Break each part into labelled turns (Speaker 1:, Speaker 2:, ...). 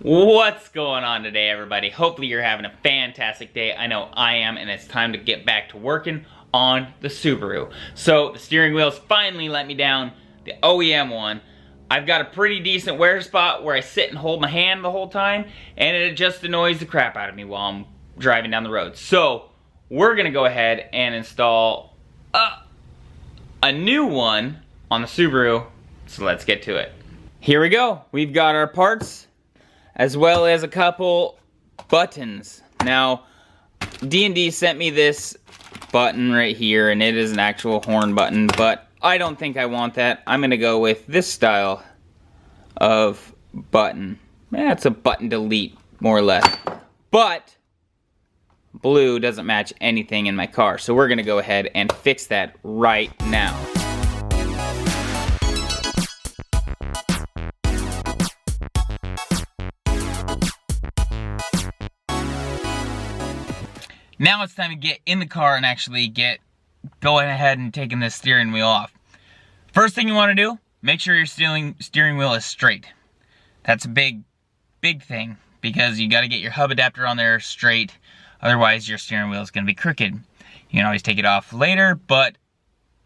Speaker 1: What's going on today, everybody? Hopefully you're having a fantastic day. I know I am, and it's time to get back to working on the Subaru. So the steering wheel's finally let me down, the OEM one. I've got a pretty decent wear spot where I sit and hold my hand the whole time, and it just annoys the crap out of me while I'm driving down the road. So we're gonna go ahead and install a new one on the Subaru. So let's get to it. Here we go. We've got our parts, as well as a couple buttons. Now, D&D sent me this button right here, and it is an actual horn button, but I don't think I want that. I'm gonna go with this style of button. It's a button delete, more or less. But blue doesn't match anything in my car, so we're gonna go ahead and fix that right now. Now it's time to get in the car and actually go ahead and taking this steering wheel off. First thing you want to do, make sure your steering wheel is straight. That's a big thing, because you got to get your hub adapter on there straight. Otherwise your steering wheel is going to be crooked. You can always take it off later, but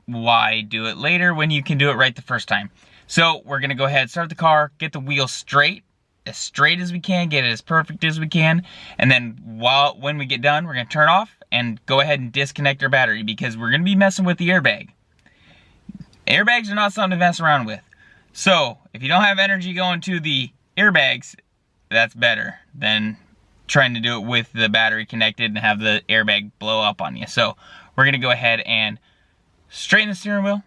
Speaker 1: why do it later when you can do it right the first time? So we're going to go ahead, start the car, get the wheel straight as we can, get it as perfect as we can, and then when we get done, we're going to turn off and go ahead and disconnect our battery, because we're going to be messing with the airbag. Airbags are not something to mess around with. So if you don't have energy going to the airbags, that's better than trying to do it with the battery connected and have the airbag blow up on you. So we're going to go ahead and straighten the steering wheel,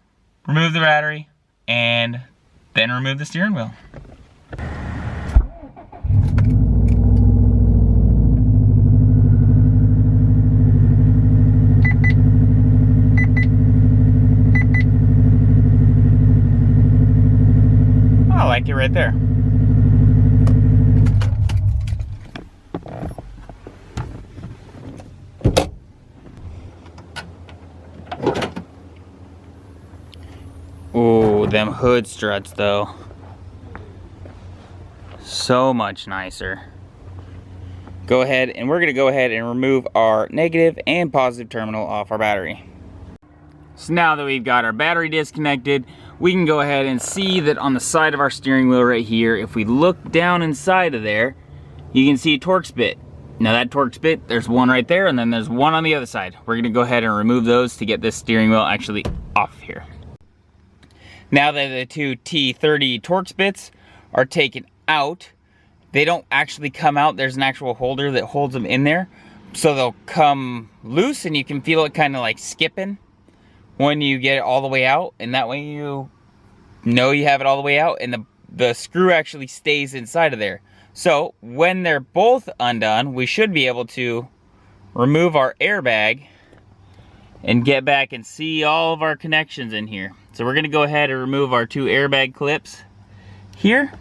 Speaker 1: remove the battery, and then remove the steering wheel. I like it right there. Ooh, them hood struts though. So much nicer. Go ahead, and we're gonna go ahead and remove our negative and positive terminal off our battery. So now that we've got our battery disconnected, we can go ahead and see that on the side of our steering wheel right here, if we look down inside of there, you can see a Torx bit. Now that Torx bit, there's one right there, and then there's one on the other side. We're gonna go ahead and remove those to get this steering wheel actually off here. Now that the two T30 Torx bits are taken out, they don't actually come out. There's an actual holder that holds them in there. So they'll come loose, and you can feel it kind of like skipping when you get it all the way out, and that way you know you have it all the way out, and the screw actually stays inside of there. So when they're both undone, we should be able to remove our airbag and get back and see all of our connections in here. So we're gonna go ahead and remove our two airbag clips here.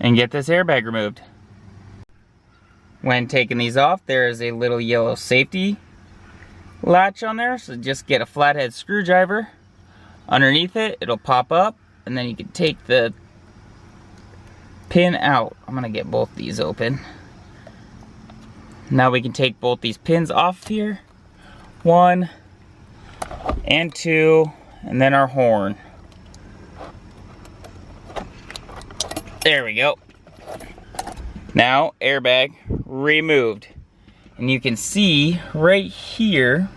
Speaker 1: And get this airbag removed. When taking these off, there is a little yellow safety latch on there, so just get a flathead screwdriver underneath it. It'll pop up, and then you can take the pin out. I'm gonna get both these open. Now we can take both these pins off here. 1 and 2, and then our horn. There we go. Now, airbag removed. And you can see right here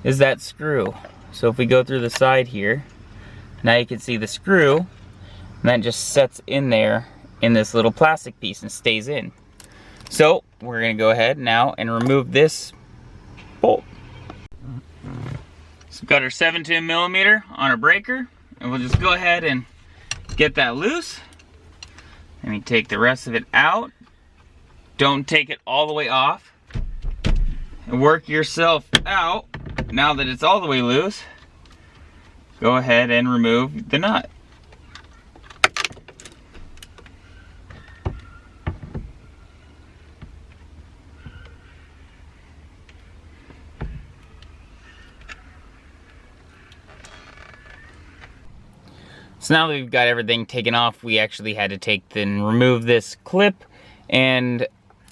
Speaker 1: is that screw. So if we go through the side here, now you can see the screw, and that just sets in there in this little plastic piece and stays in. So we're gonna go ahead now and remove this bolt. So we've got our 7-10mm on our breaker, and we'll just go ahead and get that loose. Let me take the rest of it out. Don't take it all the way off. And work yourself out. Now that it's all the way loose, go ahead and remove the nut. So now that we've got everything taken off, we actually had to remove this clip and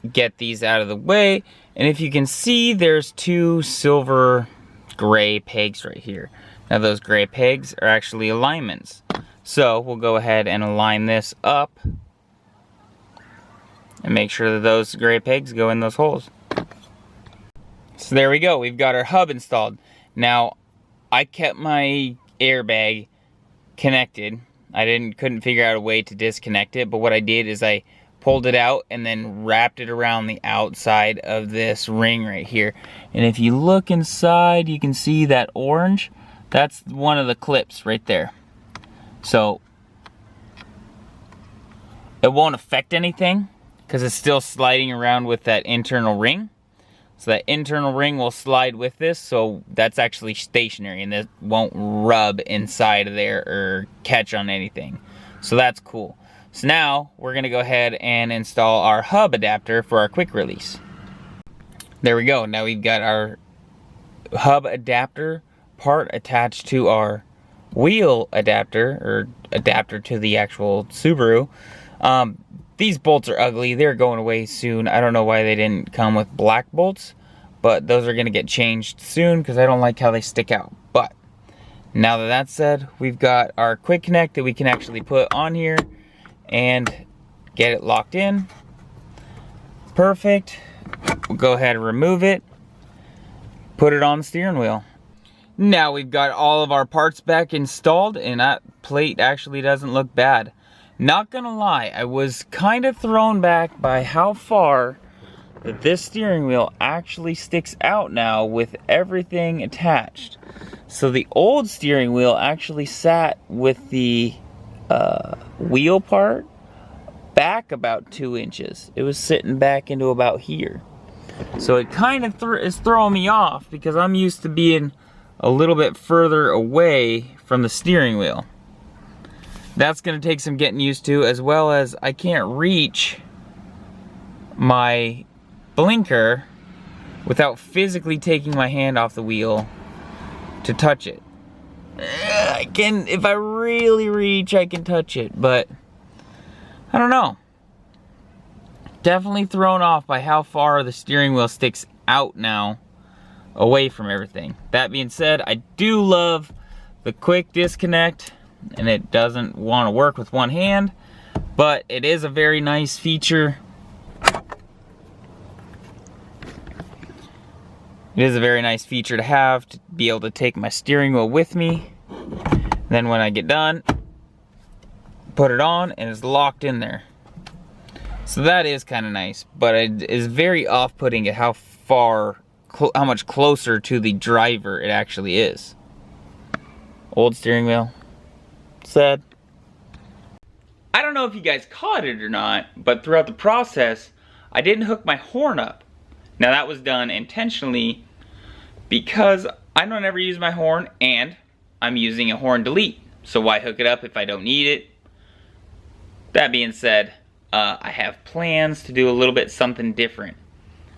Speaker 1: get these out of the way. And if you can see, there's two silver gray pegs right here. Now those gray pegs are actually alignments. So we'll go ahead and align this up and make sure that those gray pegs go in those holes. So there we go, we've got our hub installed. Now, I kept my airbag connected. I couldn't figure out a way to disconnect it, but what I did is I pulled it out and then wrapped it around the outside of this ring right here. And if you look inside, you can see that orange. That's one of the clips right there. So it won't affect anything because it's still sliding around with that internal ring. So that internal ring will slide with this, so that's actually stationary and it won't rub inside of there or catch on anything. So that's cool. So now we're gonna go ahead and install our hub adapter for our quick release. There we go. Now we've got our hub adapter part attached to our wheel adapter, or adapter to the actual Subaru. These bolts are ugly. They're going away soon. I don't know why they didn't come with black bolts, but those are gonna get changed soon because I don't like how they stick out. But now that that's said, we've got our quick connect that we can actually put on here and get it locked in. Perfect. We'll go ahead and remove it, put it on the steering wheel. Now we've got all of our parts back installed, and that plate actually doesn't look bad. Not gonna lie, I was kind of thrown back by how far that this steering wheel actually sticks out now with everything attached. So the old steering wheel actually sat with the wheel part back about 2 inches. It was sitting back into about here. So it kind of is throwing me off because I'm used to being a little bit further away from the steering wheel. That's gonna take some getting used to, as well as I can't reach my blinker without physically taking my hand off the wheel to touch it. I can, if I really reach, I can touch it, but I don't know. Definitely thrown off by how far the steering wheel sticks out now away from everything. That being said, I do love the quick disconnect, and it doesn't want to work with one hand, but it is a very nice feature. It is a very nice feature to have, to be able to take my steering wheel with me. Then when I get done, put it on and it's locked in there. So that is kind of nice, but it is very off-putting at how much closer to the driver it actually is. Old steering wheel. Sad. I don't know if you guys caught it or not, but throughout the process, I didn't hook my horn up. Now that was done intentionally because I don't ever use my horn and I'm using a horn delete. So why hook it up if I don't need it? That being said, I have plans to do a little bit something different.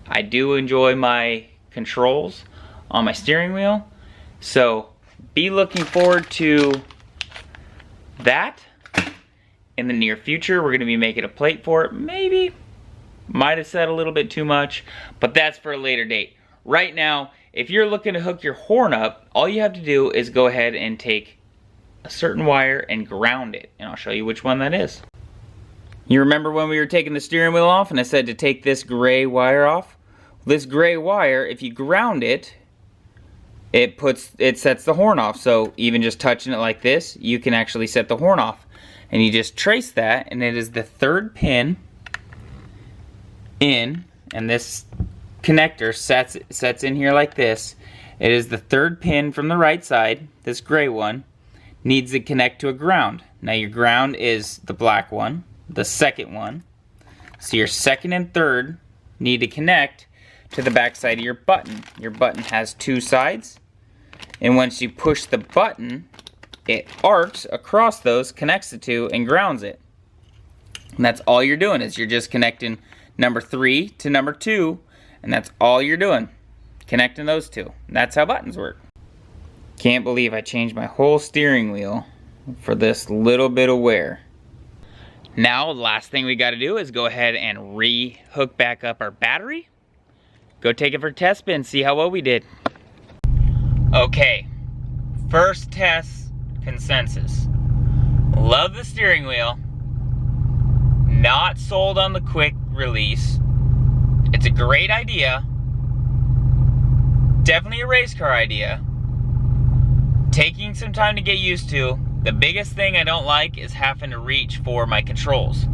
Speaker 1: I do enjoy my controls on my steering wheel, so be looking forward to that in the near future. We're going to be making a plate for it. Maybe, might have said a little bit too much, but that's for a later date. Right now, if you're looking to hook your horn up, all you have to do is go ahead and take a certain wire and ground it, and I'll show you which one that is. You remember when we were taking the steering wheel off and I said to take this gray wire off? This gray wire, if you ground it, it sets the horn off. So even just touching it like this, you can actually set the horn off. And you just trace that, and it is the third pin in, and this connector sets in here like this. It is the third pin from the right side, this gray one, needs to connect to a ground. Now your ground is the black one, the second one. So your second and third need to connect to the back side of your button. Your button has two sides, and once you push the button, it arcs across those, connects the two, and grounds it. And that's all you're doing, is you're just connecting number 3 to number 2, and that's all you're doing, connecting those two. And that's how buttons work. Can't believe I changed my whole steering wheel for this little bit of wear. Now, the last thing we gotta do is go ahead and re-hook back up our battery. Go take it for a test spin, see how well we did. Okay, first test consensus. Love the steering wheel. Not sold on the quick release. It's a great idea. Definitely a race car idea. Taking some time to get used to. The biggest thing I don't like is having to reach for my controls.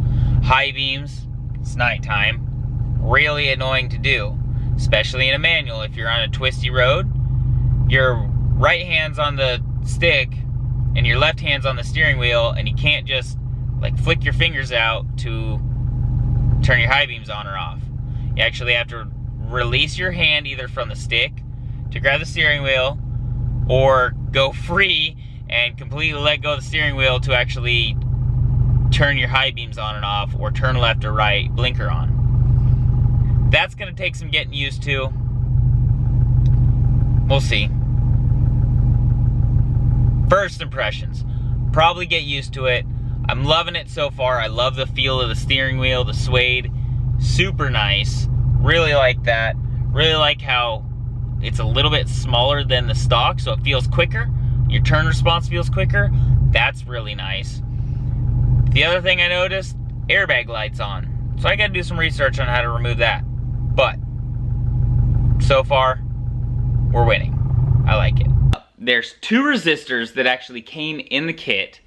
Speaker 1: High beams, it's nighttime. Really annoying to do, especially in a manual. If you're on a twisty road, your right hand's on the stick and your left hand's on the steering wheel, and you can't just like flick your fingers out to turn your high beams on or off. You actually have to release your hand either from the stick to grab the steering wheel, or go free and completely let go of the steering wheel to actually turn your high beams on and off, or turn left or right, blinker on. That's gonna take some getting used to. We'll see. First impressions, probably get used to it. I'm loving it so far. I love the feel of the steering wheel, the suede, super nice. Really like that. Really like how it's a little bit smaller than the stock, so it feels quicker. Your turn response feels quicker. That's really nice. The other thing I noticed, airbag lights on. So I gotta do some research on how to remove that. But so far, we're winning. I like it. There's two resistors that actually came in the kit,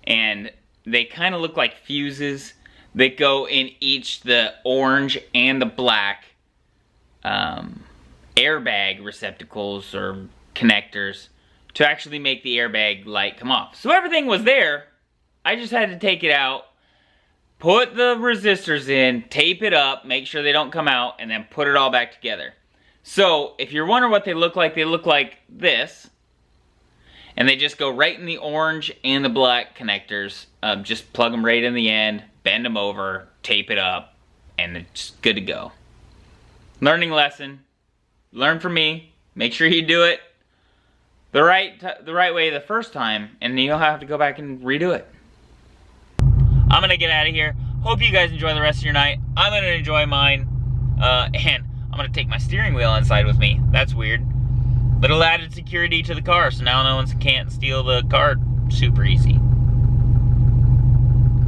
Speaker 1: and they kind of look like fuses that go in each the orange and the black airbag receptacles or connectors to actually make the airbag light come off. So everything was there. I just had to take it out, put the resistors in, tape it up, make sure they don't come out, and then put it all back together. So if you're wondering what they look like this. And they just go right in the orange and the black connectors. Just plug them right in the end, bend them over, tape it up, and it's good to go. Learning lesson. Learn from me. Make sure you do it the right way the first time, and you'll have to go back and redo it. I'm gonna get out of here. Hope you guys enjoy the rest of your night. I'm gonna enjoy mine, and I'm gonna take my steering wheel inside with me. That's weird. Little added security to the car, so now no one can't steal the car super easy.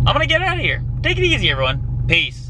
Speaker 1: I'm gonna get out of here. Take it easy, everyone. Peace.